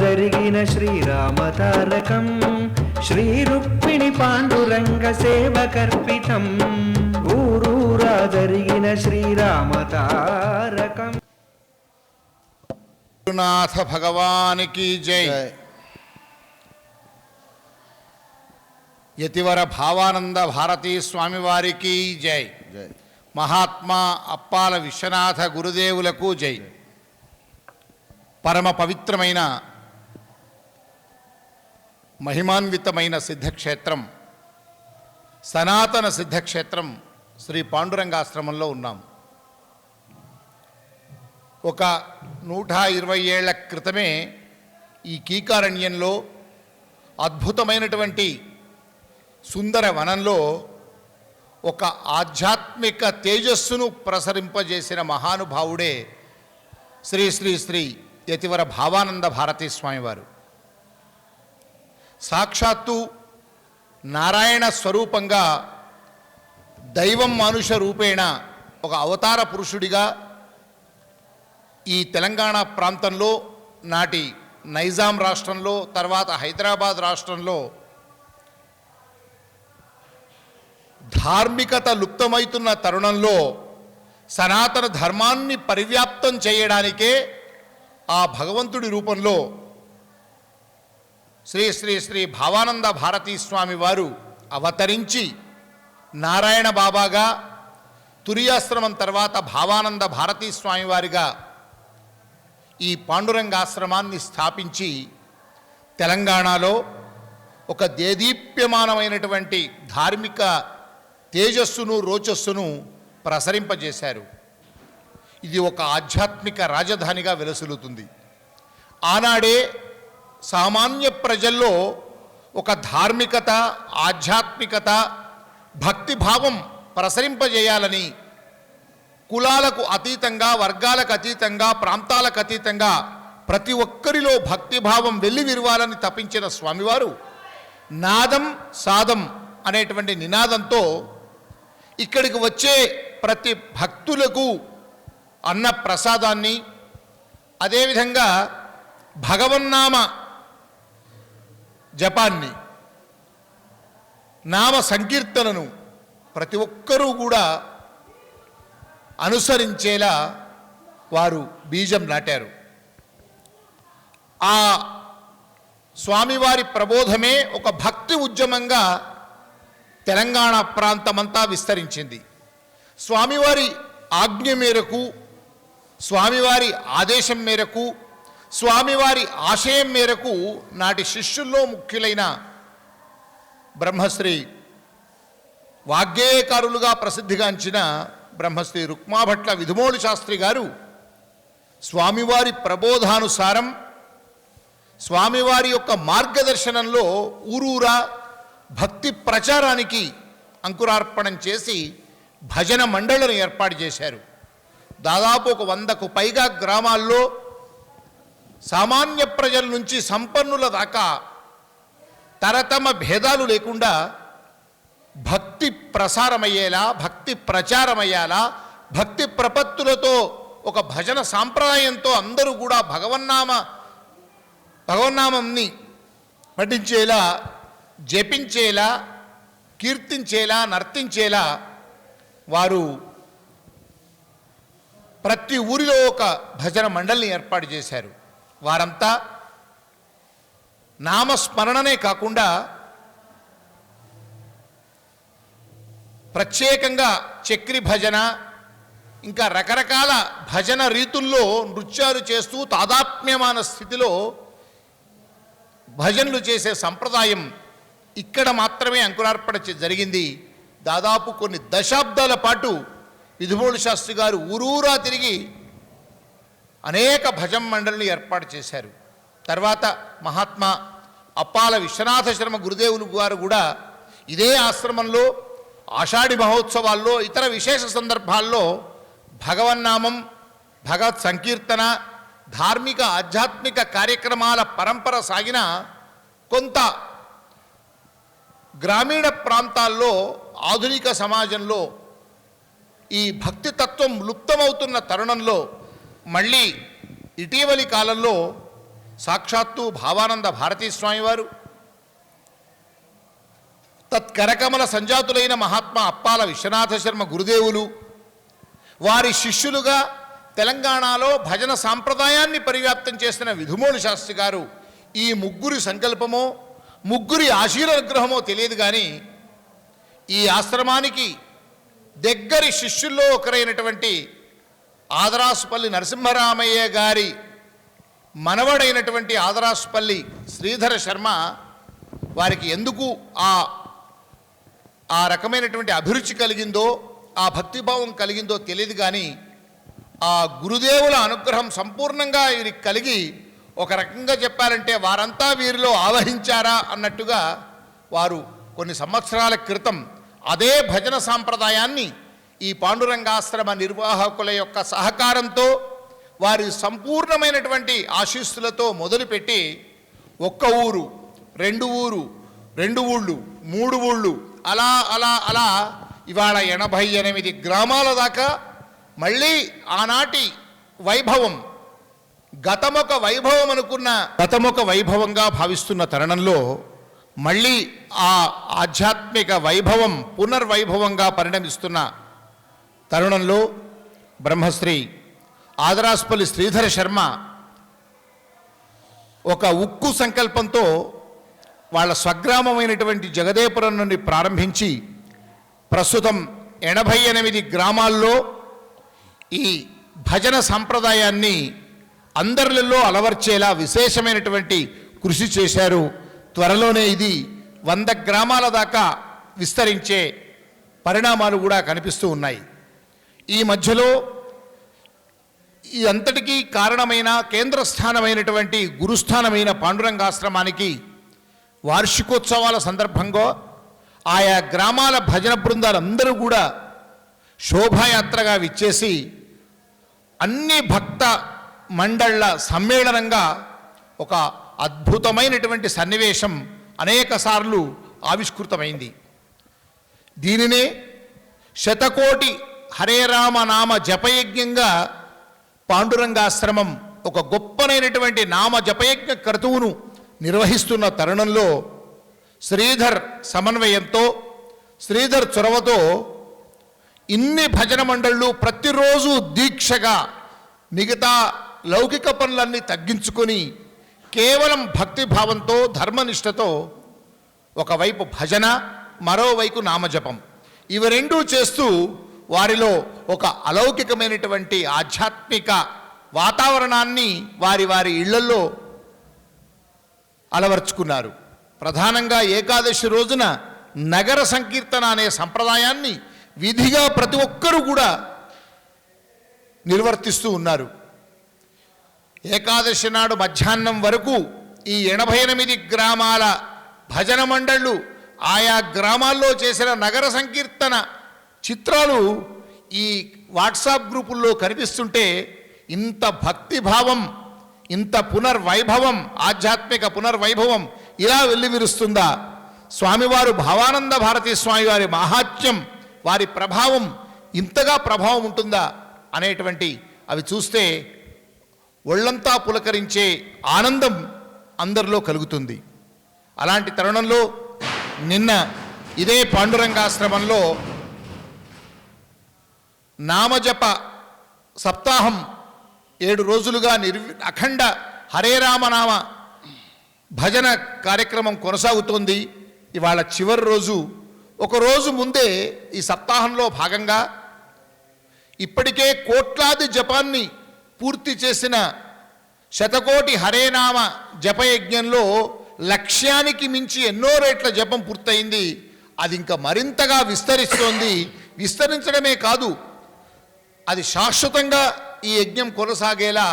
జరిగిన శ్రీరామ తారకం శ్రీ రుక్మిణి పాండురంగ సేవకర్పితం ఊరూరా జరిగిన శ్రీరామ తారకం. నాథ భగవానికి జై. యతివర భావానంద భారతీ స్వామివారికి జై. మహాత్మా అప్పాల విశ్వనాథ గురుదేవులకు జై. పరమ పవిత్రమైన మహిమాన్వితమైన సిద్ధక్షేత్రం, సనాతన సిద్ధక్షేత్రం శ్రీ పాండురంగాశ్రమంలో ఉన్నాం. ఒక 120 ఏళ్ల క్రితమే ఈ కీకారణ్యంలో అద్భుతమైనటువంటి సుందర వనంలో ఒక ఆధ్యాత్మిక తేజస్సును ప్రసరింపజేసిన మహానుభావుడే శ్రీ శ్రీ శ్రీ యతివర భావానంద భారతీ స్వామివారు. సాక్షాత్తు నారాయణ స్వరూపంగా దైవం మానుష రూపేణ ఒక అవతార పురుషుడిగా ఈ తెలంగాణ ప్రాంతంలో, నాటి నైజాం రాష్ట్రంలో, తర్వాత హైదరాబాద్ రాష్ట్రంలో ధార్మికత లుప్తమవుతున్న తరుణంలో సనాతన ధర్మాన్ని పరివ్యాప్తం చేయడానికే ఆ భగవంతుడి రూపంలో శ్రీ శ్రీ శ్రీ భావానంద భారతీ స్వామి వారు అవతరించి నారాయణ బాబాగా, తురియాశ్రమం తర్వాత భావానంద భారతీ స్వామివారిగా ఈ పాండురంగాశ్రమాన్ని స్థాపించి తెలంగాణలో ఒక దేదీప్యమానమైనటువంటి ధార్మిక తేజస్సును, రోచస్సును ప్రసరింపజేశారు. ఇది ఒక ఆధ్యాత్మిక రాజధానిగా వెలసిల్లుతుంది. ఆనాడే సామాన్య ప్రజల్లో ఒక ధార్మికత, ఆధ్యాత్మికత, భక్తిభావం ప్రసరింపజేయాలని కులాలకు అతీతంగా, వర్గాలకు అతీతంగా, ప్రాంతాలకు అతీతంగా ప్రతి ఒక్కరిలో భక్తిభావం వెల్లివిరవాలని తపించిన స్వామివారు నాదం సాదం అనేటువంటి నినాదంతో ఇక్కడికి వచ్చే ప్రతి భక్తులకు అన్న ప్రసాదాన్ని, అదేవిధంగా భగవన్నామ జపాన్ని, నామ సంకీర్తనను ప్రతి ఒక్కరూ కూడా అనుసరించేలా వారు బీజం నాటారు. ఆ స్వామివారి ప్రబోధమే ఒక భక్తి ఉద్యమంగా తెలంగాణ ప్రాంతమంతా విస్తరించింది. స్వామివారి ఆజ్ఞ మేరకు, స్వామివారి ఆదేశం మేరకు, స్వామివారి ఆశయం మేరకు నాటి శిష్యుల్లో ముఖ్యులైన బ్రహ్మశ్రీ వాగ్గేయకారులుగా ప్రసిద్ధిగాంచిన బ్రహ్మశ్రీ రుక్మాభట్ల విధుమోళి శాస్త్రి గారు స్వామివారి ప్రబోధానుసారం స్వామివారి యొక్క మార్గదర్శనంలో ఊరూరా భక్తి ప్రచారానికి అంకురార్పణం చేసి భజన మండళ్లను ఏర్పాటు చేశారు. దాదాపు ఒక 100కు పైగా గ్రామాల్లో సామాన్య ప్రజల నుంచి సంపన్నుల దాకా తరతమ భేదాలు లేకుండా భక్తి ప్రసారమయ్యేలా, భక్తి ప్రచారమయ్యేలా, భక్తి ప్రపత్తులతో ఒక భజన సాంప్రదాయంతో అందరూ కూడా భగవన్నామంని పఠించేలా, జపించేలా, కీర్తించేలా, నర్తించేలా వారు ప్రతి ఊరిలో ఒక భజన మండలిని ఏర్పాటు చేశారు. వారంతా నామస్మరణనే కాకుండా ప్రత్యేకంగా చక్రి భజన, ఇంకా రకరకాల భజన రీతుల్లో నృత్యాలు చేస్తూ తాదాత్మ్యమాన స్థితిలో భజనలు చేసే సంప్రదాయం ఇక్కడ మాత్రమే అంకురార్పణ జరిగింది. దాదాపు కొన్ని దశాబ్దాల పాటు విధుమోళి శాస్త్రి గారు ఊరూరా తిరిగి అనేక భజన మండలిని ఏర్పాటు చేశారు. తర్వాత మహాత్మా అప్పాల విశ్వనాథ శర్మ గురుదేవులు గారు కూడా ఇదే ఆశ్రమంలో ఆషాఢి మహోత్సవాల్లో, ఇతర విశేష సందర్భాల్లో భగవన్నామం, భగవత్ సంకీర్తన, ధార్మిక ఆధ్యాత్మిక కార్యక్రమాల పరంపర సాగిన కొంత గ్రామీణ ప్రాంతాల్లో, ఆధునిక సమాజంలో ఈ భక్తి తత్వం లుప్తమవుతున్న తరుణంలో మళ్ళీ ఇటీవలి కాలంలో సాక్షాత్తు భావానంద భారతీ స్వామివారు, తత్కరకమల సంజాతులైన మహాత్మా అప్పాల విశ్వనాథ శర్మ గురుదేవులు, వారి శిష్యులుగా తెలంగాణలో భజన సాంప్రదాయాన్ని పరివ్యాప్తం చేసిన విధుమోళి శాస్త్రి గారు, ఈ ముగ్గురి సంకల్పమో ముగ్గురి ఆశీర్వగ్రహమో తెలియదు కానీ ఈ ఆశ్రమానికి దగ్గరి శిష్యుల్లో ఒకరైనటువంటి ఆదరాసుపల్లి నరసింహరామయ్య గారి మనవడైనటువంటి ఆదరాసుపల్లి శ్రీధర శర్మ వారికి ఎందుకు ఆ రకమైనటువంటి అభిరుచి కలిగిందో, ఆ భక్తిభావం కలిగిందో తెలియదు కానీ ఆ గురుదేవుల అనుగ్రహం సంపూర్ణంగా వీరికి కలిగి, ఒక రకంగా చెప్పాలంటే వారంతా వీరిలో ఆవహించారా అన్నట్టుగా వారు కొన్ని సంవత్సరాల క్రితం అదే భజన సాంప్రదాయాన్ని ఈ పాండురంగాశ్రమ నిర్వాహకుల యొక్క సహకారంతో, వారి సంపూర్ణమైనటువంటి ఆశీస్సులతో మొదలుపెట్టి ఒక్క ఊరు, రెండు ఊళ్ళు, 3 ఊళ్ళు, అలా అలా అలా ఇవాళ 88 గ్రామాల దాకా మళ్ళీ ఆనాటి వైభవం, గతమొక వైభవం అనుకున్న గతమొక వైభవంగా భావిస్తున్న తరుణంలో మళ్ళీ ఆ ఆధ్యాత్మిక వైభవం పునర్వైభవంగా పరిణమిస్తున్న తరుణంలో బ్రహ్మశ్రీ ఆదరాసుపల్లి శ్రీధర శర్మ ఒక ఉక్కు సంకల్పంతో వాళ్ళ స్వగ్రామమైనటువంటి జగదేపురం నుండి ప్రారంభించి ప్రస్తుతం 88 గ్రామాల్లో ఈ భజన సంప్రదాయాన్ని అందరిలో అలవర్చేలా విశేషమైనటువంటి కృషి చేశారు. త్వరలోనే ఇది 100 గ్రామాల దాకా విస్తరించే పరిణామాలు కూడా కనిపిస్తూ ఉన్నాయి. ఈ మధ్యలో ఈ అంతటికీ కారణమైన కేంద్రస్థానమైనటువంటి గురుస్థానమైన పాండురంగాశ్రమానికి వార్షికోత్సవాల సందర్భంగా ఆయా గ్రామాల భజన బృందాలందరూ కూడా శోభాయాత్రగా విచ్చేసి అన్ని భక్త మండళ్ల సమ్మేళనంగా ఒక అద్భుతమైనటువంటి సన్నివేశం అనేకసార్లు ఆవిష్కృతమైంది. దీనినే శతకోటి హరే రామ నామ జపయజ్ఞంగా పాండురంగాశ్రమం ఒక గొప్పనైనటువంటి నామ జపయజ్ఞ క్రతువును నిర్వహిస్తున్న తరుణంలో శ్రీధర్ సమన్వయంతో, శ్రీధర్ చొరవతో ఇన్ని భజన మండళ్ళు ప్రతిరోజు దీక్షగా మిగతా లౌకిక పనులన్నీ తగ్గించుకొని కేవలం భక్తిభావంతో ధర్మనిష్టతో ఒకవైపు భజన, మరోవైపు నామజపం, ఇవి రెండూ చేస్తూ వారిలో ఒక అలౌకికమైనటువంటి ఆధ్యాత్మిక వాతావరణాన్ని వారి వారి ఇళ్లల్లో అలవర్చుకున్నారు. ప్రధానంగా ఏకాదశి రోజున నగర సంకీర్తన అనే సంప్రదాయాన్ని విధిగా ప్రతి ఒక్కరూ కూడా నిర్వర్తిస్తూ ఉన్నారు. ఏకాదశి నాడు మధ్యాహ్నం వరకు ఈ 88 గ్రామాల భజన మండళ్ళు ఆయా గ్రామాల్లో చేసిన నగర సంకీర్తన చిత్రాలు ఈ వాట్సాప్ గ్రూపుల్లో కనిపిస్తుంటే ఇంత భక్తిభావం, ఇంత పునర్వైభవం, ఆధ్యాత్మిక పునర్వైభవం ఇలా వెల్లివిరుస్తుందా? స్వామివారు భావానంద భారతీ స్వామివారి మహాత్మ్యం, వారి ప్రభావం ఇంతగా ప్రభావం ఉంటుందా అనేటువంటి అవి చూస్తే ఒళ్ళంతా పులకరించే ఆనందం అందరిలో కలుగుతుంది. అలాంటి తరుణంలో నిన్న ఇదే పాండురంగాశ్రమంలో నామజప సప్తాహం 7 రోజులుగా అఖండ హరే రామనామ భజన కార్యక్రమం కొనసాగుతోంది. ఇవాళ చివరి రోజు. ఒక రోజు ముందే ఈ సప్తాహంలో భాగంగా ఇప్పటికే కోట్లాది జపాన్ని పూర్తి చేసిన శతకోటి హరేనామ జపయజ్ఞంలో లక్ష్యానికి మించి ఎన్నో రేట్ల జపం పూర్తయింది. అది ఇంకా మరింతగా విస్తరిస్తోంది. విస్తరించడమే కాదు, అది శాశ్వతంగా ఈ యజ్ఞం కొనసాగేలా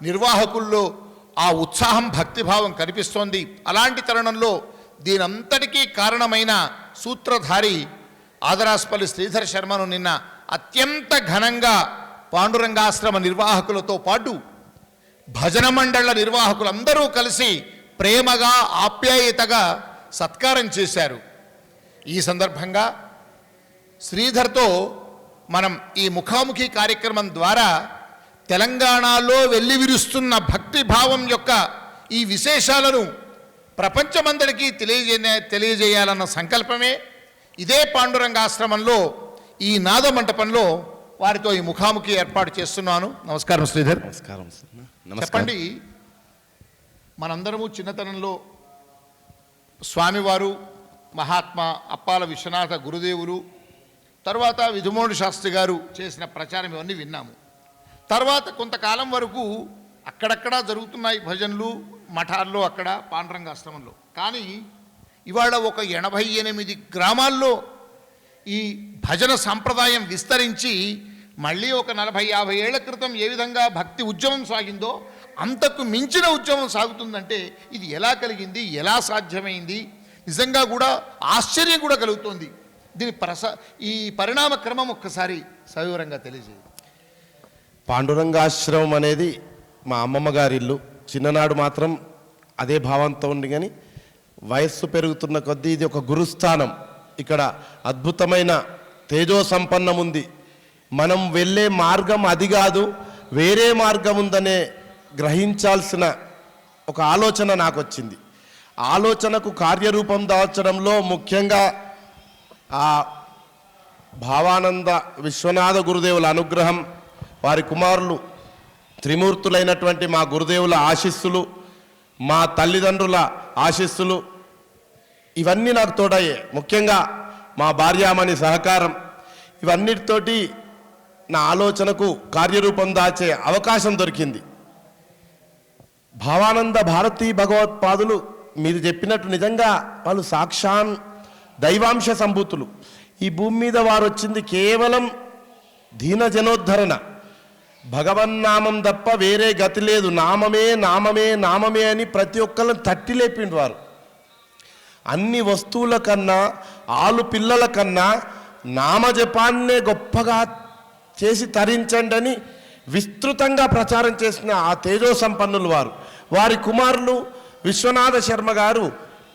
నిర్వాహకుల్లో ఆ ఉత్సాహం, భక్తిభావం కనిపిస్తోంది. అలాంటి తరుణంలో దీనంతటికీ కారణమైన సూత్రధారి ఆదరాసుపల్లి శ్రీధర శర్మను నిన్న అత్యంత ఘనంగా పాండురంగాశ్రమ నిర్వాహకులతో పాటు భజన మండళ్ల నిర్వాహకులందరూ కలిసి ప్రేమగా, ఆప్యాయతగా సత్కారం చేశారు. ఈ సందర్భంగా శ్రీధర్తో మనం ఈ ముఖాముఖి కార్యక్రమం ద్వారా తెలంగాణలో వెల్లివిరుస్తున్న భక్తిభావం యొక్క ఈ విశేషాలను ప్రపంచమందరికీ తెలియజేయాలన్న సంకల్పమే ఇదే పాండురంగాశ్రమంలో ఈ నాద మంటపంలో వారితో ఈ ముఖాముఖి ఏర్పాటు చేస్తున్నాను. నమస్కారం శ్రీధర్. నమస్కారం. చెప్పండి, మనందరము చిన్నతనంలో స్వామివారు, మహాత్మా అప్పాల విశ్వనాథ గురుదేవులు, తర్వాత విధుమోడు శాస్త్రి గారు చేసిన ప్రచారం ఇవన్నీ విన్నాము. తర్వాత కొంతకాలం వరకు అక్కడక్కడ జరుగుతున్నాయి భజనలు మఠాల్లో, అక్కడ పాండురంగాశ్రమంలో. కానీ ఇవాళ ఒక 88 గ్రామాల్లో ఈ భజన సంప్రదాయం విస్తరించి మళ్ళీ ఒక 40-50 ఏళ్ల క్రితం ఏ విధంగా భక్తి ఉద్యమం సాగిందో అంతకు మించిన ఉద్యమం సాగుతుందంటే ఇది ఎలా కలిగింది, ఎలా సాధ్యమైంది? నిజంగా కూడా ఆశ్చర్యం కూడా కలుగుతోంది. దీని ఈ పరిణామ క్రమం ఒక్కసారి సవివరంగా తెలియజేయండి. పాండురంగాశ్రమం అనేది మా అమ్మమ్మ గారి ఇల్లు. చిన్ననాడు మాత్రం అదే భావంతో ఉంది, కానీ వయస్సు పెరుగుతున్న కొద్దీ ఇది ఒక గురుస్థానం. ఇక్కడ అద్భుతమైన తేజో సంపన్నం ఉంది. మనం వెళ్ళే మార్గం అది కాదు, వేరే మార్గం ఉందనే గ్రహించాల్సిన ఒక ఆలోచన నాకు వచ్చింది. ఆలోచనకు కార్యరూపం దాల్చడంలో ముఖ్యంగా ఆ భావానంద విశ్వనాథ గురుదేవుల అనుగ్రహం, వారి కుమారులు త్రిమూర్తులైనటువంటి మా గురుదేవుల ఆశీస్సులు, మా తల్లిదండ్రుల ఆశీస్సులు, ఇవన్నీ నాకు తోడయ్యాయి. ముఖ్యంగా మా భార్యామణి సహకారం, ఇవన్నిటితోటి నా ఆలోచనకు కార్యరూపం దాచే అవకాశం దొరికింది. భావానంద భారతీ భగవత్పాదులు మీరు చెప్పినట్టు నిజంగా వాళ్ళు సాక్షాన్ దైవాంశ సంభూతులు. ఈ భూమి మీద వారు వచ్చింది కేవలం దీనజనోద్ధరణ, భగవన్నామం తప్ప వేరే గతి లేదు, నామమే నామమే నామమే అని ప్రతి ఒక్కళ్ళని తట్టి లేపిండు వారు. అన్ని వస్తువుల కన్నా, ఆలు పిల్లల కన్నా నామజపాన్నే గొప్పగా చేసి తరించండి అని విస్తృతంగా ప్రచారం చేసిన ఆ తేజో సంపన్నులు వారు. వారి కుమారులు విశ్వనాథ శర్మ గారు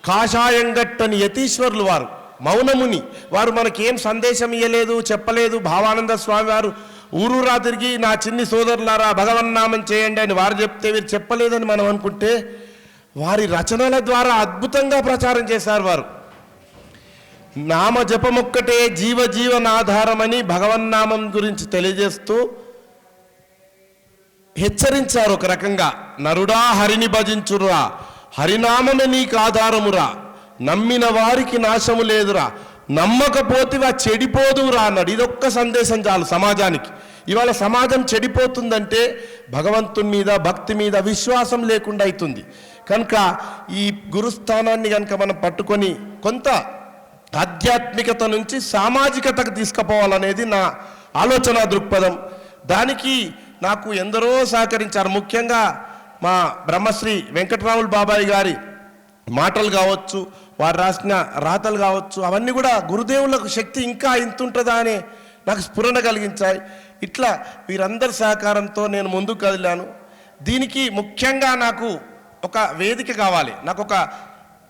కాషాయంగట్టని యతీశ్వరులు వారు, మౌనముని. వారు మనకేం సందేశం ఇయ్యలేదు, చెప్పలేదు. భావానంద స్వామి వారు ఊరూరా తిరిగి నా చిన్ని సోదరులారా భగవన్నామం చేయండి అని వారు చెప్తే వీరు చెప్పలేదని మనం అనుకుంటే, వారి రచనల ద్వారా అద్భుతంగా ప్రచారం చేశారు వారు. నామ జపమొక్కటే జీవనాధారమని భగవన్నామం గురించి తెలియజేస్తూ హెచ్చరించారు. ఒక రకంగా నరుడా హరిని భజించురా, హరినామమే నీకు ఆధారమురా, నమ్మిన వారికి నాశము లేదురా, నమ్మకపోతివా చెడిపోదురా అన్నాడు. ఇదొక్క సందేశం చాలు సమాజానికి. ఇవాళ సమాజం చెడిపోతుందంటే భగవంతుని మీద, భక్తి మీద విశ్వాసం లేకుండా అవుతుంది. కనుక ఈ గురుస్థానాన్ని కనుక మనం పట్టుకొని కొంత ఆధ్యాత్మికత నుంచి సామాజికతకు తీసుకుపోవాలనేది నా ఆలోచన దృక్పథం. దానికి నాకు ఎందరో సహకరించారు. ముఖ్యంగా మా బ్రహ్మశ్రీ వెంకటరాములు బాబాయ్ గారి మాటలు కావచ్చు, వారు రాసిన రాతలు కావచ్చు, అవన్నీ కూడా గురుదేవులకు శక్తి ఇంకా ఇంతుంటుందా అని నాకు స్ఫురణ కలిగించాయి. ఇట్లా వీరందరి సహకారంతో నేను ముందుకు కదిలాను. దీనికి ముఖ్యంగా నాకు ఒక వేదిక కావాలి, నాకు ఒక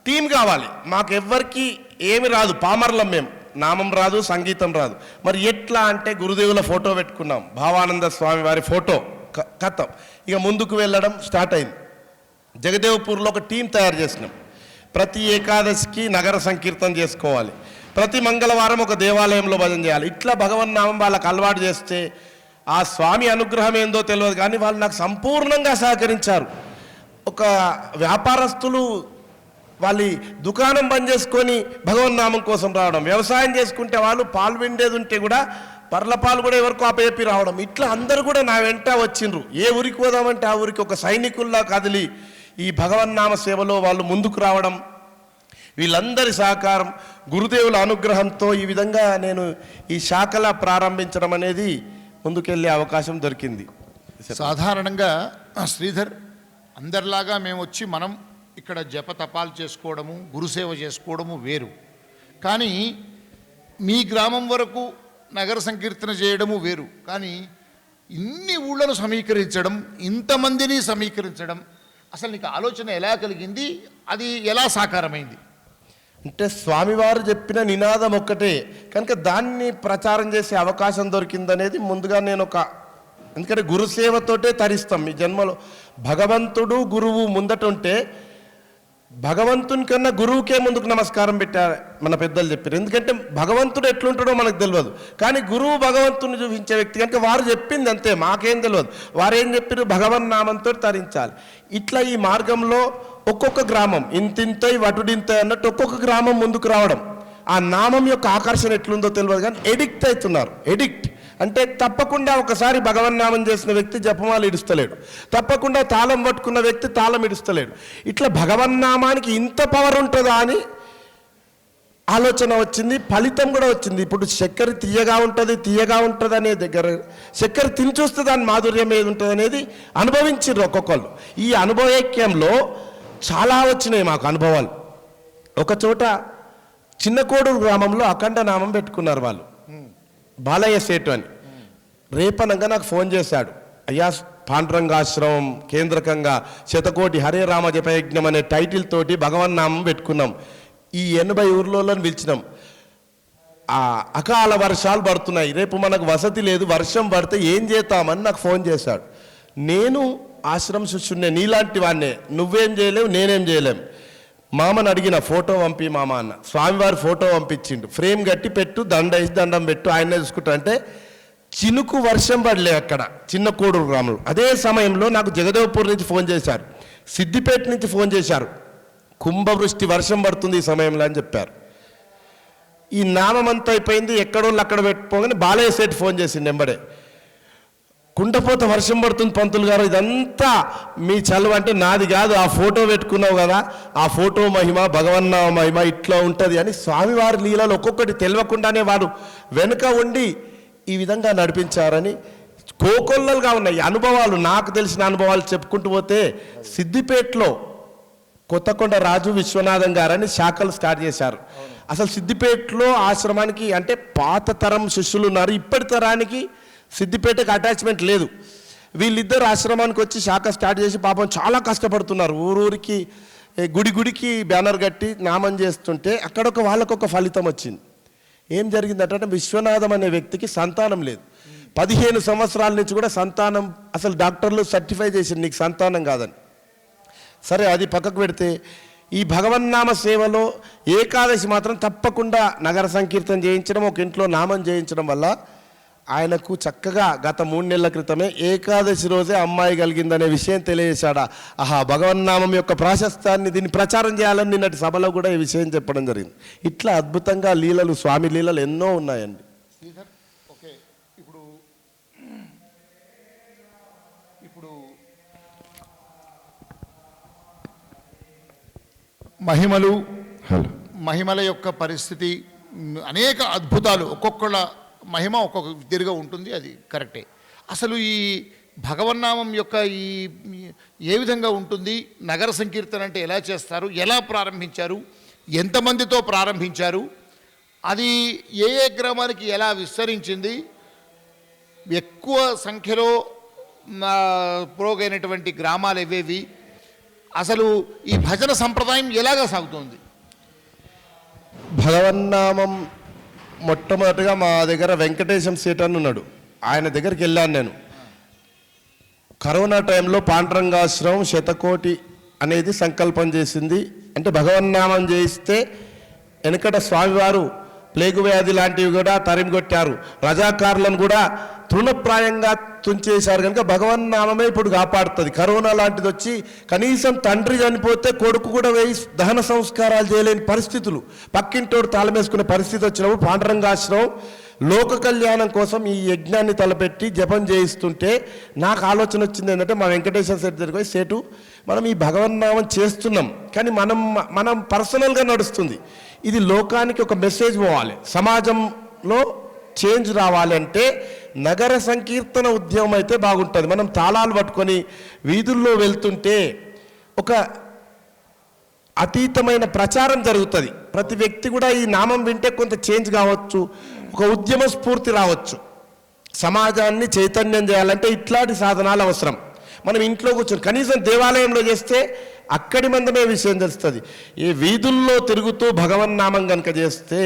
టీం కావాలి. మాకు ఎవ్వరికి ఏమి రాదు, పామర్లం మేము, నామం రాదు, సంగీతం రాదు. మరి ఎట్లా అంటే గురుదేవుల ఫోటో పెట్టుకున్నాం, భావానంద స్వామి వారి ఫోటో కథం. ఇక ముందుకు వెళ్ళడం స్టార్ట్ అయింది. జగదేవ్పూర్లో ఒక టీం తయారు చేసినాం. ప్రతి ఏకాదశికి నగర సంకీర్తన చేసుకోవాలి, ప్రతి మంగళవారం ఒక దేవాలయంలో భజన చేయాలి. ఇట్లా భగవన్నామం వాళ్ళకు అలవాటు చేస్తే ఆ స్వామి అనుగ్రహం ఏందో తెలియదు, కానీ వాళ్ళు నాకు సంపూర్ణంగా సహకరించారు. ఒక వ్యాపారస్తులు వాళ్ళ దుకాణం బంద్ చేసుకొని భగవన్నామం కోసం రావడం, వ్యవసాయం చేసుకుంటే వాళ్ళు పాలు వెండేది ఉంటే కూడా పర్ల పాలు కూడా ఎవరికో అపేపి రావడం, ఇట్లా అందరూ కూడా నా వెంట వచ్చిండ్రు. ఏ ఊరికి పోదామంటే ఆ ఊరికి ఒక సైనికుల్లా కదిలి ఈ భగవన్నామ సేవలో వాళ్ళు ముందుకు రావడం, వీళ్ళందరి సహకారం, గురుదేవుల అనుగ్రహంతో ఈ విధంగా నేను ఈ శాఖలా ప్రారంభించడం అనేది ముందుకెళ్ళే అవకాశం దొరికింది. సాధారణంగా శ్రీధర్, అందరిలాగా మేము వచ్చి మనం ఇక్కడ జపతపాలు చేసుకోవడము, గురుసేవ చేసుకోవడము వేరు. కానీ మీ గ్రామం వరకు నగర సంకీర్తన చేయడము వేరు. కానీ ఇన్ని ఊళ్ళను సమీకరించడం, ఇంతమందిని సమీకరించడం, అసలు నీకు ఆలోచన ఎలా కలిగింది, అది ఎలా సాకారమైంది? అంటే స్వామివారు చెప్పిన నినాదం ఒక్కటే కనుక దాన్ని ప్రచారం చేసే అవకాశం దొరికిందనేది ముందుగా నేను ఎందుకంటే గురుసేవతోటే తరిస్తాం ఈ జన్మలో. భగవంతుడు గురువు ముందటుంటే భగవంతుని కన్నా గురువుకే ముందుకు నమస్కారం పెట్టారు మన పెద్దలు చెప్పారు. ఎందుకంటే భగవంతుడు ఎట్లుంటాడో మనకు తెలియదు, కానీ గురువు భగవంతుని చూపించే వ్యక్తి కనుక వారు చెప్పింది అంతే, మాకేం తెలియదు. వారు ఏం చెప్పారు, భగవన్ నామంతో తరించాలి. ఇట్లా ఈ మార్గంలో ఒక్కొక్క గ్రామం ఇంతింతై వటుడింతై అన్నట్టు ఒక్కొక్క గ్రామం ముందుకు రావడం, ఆ నామం యొక్క ఆకర్షణ ఎట్లుందో తెలియదు, కానీ ఎడిక్ట్ అవుతున్నారు. ఎడిక్ట్ అంటే తప్పకుండా ఒకసారి భగవన్నామం చేసిన వ్యక్తి జపమాల ఇడుస్తలేడు, తప్పకుండా తాళం పట్టుకున్న వ్యక్తి తాళం ఇడుస్తలేడు. ఇట్లా భగవన్నామానికి ఇంత పవర్ ఉంటుందా అని ఆలోచన వచ్చింది, ఫలితం కూడా వచ్చింది. ఇప్పుడు చక్కెర తీయగా ఉంటుంది అనే దగ్గర చక్కెర తిని చూస్తే దాని మాధుర్యం ఏది ఉంటుంది అనేది అనుభవించారు ఒక్కొక్కళ్ళు. ఈ అనుభవైక్యంలో చాలా వచ్చినాయి మాకు అనుభవాలు. ఒక చోట చిన్నకోడూరు గ్రామంలో అఖండ నామం పెట్టుకున్నారు వాళ్ళు, బాలయ్య సేటు అని. రేపనంగా నాకు ఫోన్ చేశాడు, అయ్యా పాండురంగాశ్రమం కేంద్రకంగా శతకోటి హరే రామ జపయజ్ఞం అనే టైటిల్ తోటి భగవన్నామం పెట్టుకున్నాం. ఈ 80 ఊర్లలో పిలిచినాం. ఆ అకాల వర్షాలు పడుతున్నాయి, రేపు మనకు వసతి లేదు, వర్షం పడితే ఏం చేస్తామని నాకు ఫోన్ చేశాడు. నేను ఆశ్రమం శిష్యున్నే, నీలాంటి వాడినే, నువ్వేం చేయలేవు నేనేం చేయలేం. మామని అడిగిన ఫోటో పంపి మామ అన్న, స్వామివారి ఫోటో పంపించిండు, ఫ్రేమ్ కట్టి పెట్టు, దండం పెట్టు, ఆయనే చూసుకుంటా అంటే చినుకు వర్షం పడలే అక్కడ చిన్న కోడూరు గ్రామంలో. అదే సమయంలో నాకు జగదేవ్పూర్ నుంచి ఫోన్ చేశారు, సిద్దిపేట నుంచి ఫోన్ చేశారు, కుంభవృష్టి వర్షం పడుతుంది ఈ సమయంలో అని చెప్పారు. ఈ నామం అంతా అయిపోయింది, ఎక్కడోళ్ళు అక్కడ పెట్టుకోగానే బాలయ్య సేట్ ఫోన్ చేసిండు వెంబడే, కుండపోత వర్షం పడుతుంది పంతులు గారు, ఇదంతా మీ చలువ అంటే నాది కాదు, ఆ ఫోటో పెట్టుకున్నావు కదా, ఆ ఫోటో మహిమ భగవన్నామ మహిమ ఇట్లా ఉంటుంది అని స్వామివారి లీలలు ఒక్కొక్కటి తెలియకుండానే వాడు వెనుక ఉండి ఈ విధంగా నడిపించారని కోకొల్లలుగా ఉన్నాయి అనుభవాలు. నాకు తెలిసిన అనుభవాలు చెప్పుకుంటూ పోతే సిద్దిపేటలో కొత్తకొండ రాజు విశ్వనాథం గారని శాఖలు స్టార్ట్ చేశారు. అసలు సిద్దిపేటలో ఆశ్రమానికి అంటే పాత తరం శిష్యులు ఉన్నారు, ఇప్పటి తరానికి సిద్దిపేటకు అటాచ్మెంట్ లేదు. వీళ్ళిద్దరు ఆశ్రమానికి వచ్చి శాఖ స్టార్ట్ చేసి పాపం చాలా కష్టపడుతున్నారు. ఊరూరికి గుడికి బ్యానర్ కట్టి నామం చేస్తుంటే అక్కడ వాళ్ళకొక ఫలితం వచ్చింది. ఏం జరిగిందంటే విశ్వనాథం అనే వ్యక్తికి సంతానం లేదు, 15 సంవత్సరాల నుంచి కూడా సంతానం, అసలు డాక్టర్లు సర్టిఫై చేసి నీకు సంతానం కాదని. సరే అది పక్కకు పెడితే ఈ భగవన్నామ సేవలో ఏకాదశి మాత్రం తప్పకుండా నగర సంకీర్తన చేయించడం, ఒక ఇంట్లో నామం చేయించడం వల్ల ఆయనకు చక్కగా గత 3 నెలల క్రితమే ఏకాదశి రోజే అమ్మాయి కలిగిందనే విషయం తెలియజేశాడా. ఆహా, భగవన్నామం యొక్క ప్రాశస్త్యాన్ని దీన్ని ప్రచారం చేయాలని నిన్నటి సభలో కూడా ఈ విషయం చెప్పడం జరిగింది. ఇట్లా అద్భుతంగా లీలలు, స్వామి లీలలు ఎన్నో ఉన్నాయండి. ఓకే, ఇప్పుడు మహిమల యొక్క పరిస్థితి, అనేక అద్భుతాలు, ఒక్కొక్కళ్ళ మహిమ ఒక్కొక్క తీరుగా ఉంటుంది, అది కరెక్టే. అసలు ఈ భగవన్నామం యొక్క ఈ ఏ విధంగా ఉంటుంది, నగర సంకీర్తన అంటే ఎలా చేస్తారు, ఎలా ప్రారంభించారు, ఎంతమందితో ప్రారంభించారు, అది ఏ ఏ గ్రామానికి ఎలా విస్తరించింది, ఎక్కువ సంఖ్యలో పురోగైనటువంటి గ్రామాలు ఎవేవి, అసలు ఈ భజన సంప్రదాయం ఎలాగా సాగుతుంది? భగవన్నామం మొట్టమొదటిగా మా దగ్గర వెంకటేశం సేట్ అని ఉన్నాడు, ఆయన దగ్గరికి వెళ్ళాను నేను. కరోనా టైంలో పాండురంగాశ్రమం శతకోటి అనేది సంకల్పం చేసింది. అంటే భగవన్నామం చేయిస్తే వెనకట స్వామివారు ప్లేగు వ్యాధి లాంటివి కూడా తరిమికొట్టారు, రజాకారులను కూడా తృణప్రాయంగా తుంచేశారు. కనుక భగవన్నామమే ఇప్పుడు కాపాడుతుంది. కరోనా లాంటిది వచ్చి కనీసం తండ్రి చనిపోతే కొడుకు కూడా వేయి దహన సంస్కారాలు చేయలేని పరిస్థితులు, పక్కింటోడు తాళమేసుకునే పరిస్థితి వచ్చినప్పుడు పాండురంగాశ్రమం లోక కళ్యాణం కోసం ఈ యజ్ఞాన్ని తలపెట్టి జపం చేయిస్తుంటే నాకు ఆలోచన వచ్చింది ఏంటంటే, మా వెంకటేశ్వర సేటు దగ్గరికి పోయి, సేటు మనం ఈ భగవన్నామం చేస్తున్నాం కానీ మనం పర్సనల్గా నడుస్తుంది, ఇది లోకానికి ఒక మెసేజ్ పోవాలి, సమాజంలో చేంజ్ రావాలి అంటే నగర సంకీర్తన ఉద్యమం అయితే బాగుంటుంది. మనం తాళాలు పట్టుకొని వీధుల్లో వెళ్తుంటే ఒక అతీతమైన ప్రచారం జరుగుతుంది. ప్రతి వ్యక్తి కూడా ఈ నామం వింటే కొంత చేంజ్ కావచ్చు, ఒక ఉద్యమ స్ఫూర్తి రావచ్చు. సమాజాన్ని చైతన్యం చేయాలంటే ఇట్లాంటి సాధనాలు అవసరం. మనం ఇంట్లో కూర్చొని కనీసం దేవాలయంలో చేస్తే అక్కడి మందమే విషయం తెలుస్తుంది. ఈ వీధుల్లో తిరుగుతూ భగవన్నామం కనుక చేస్తే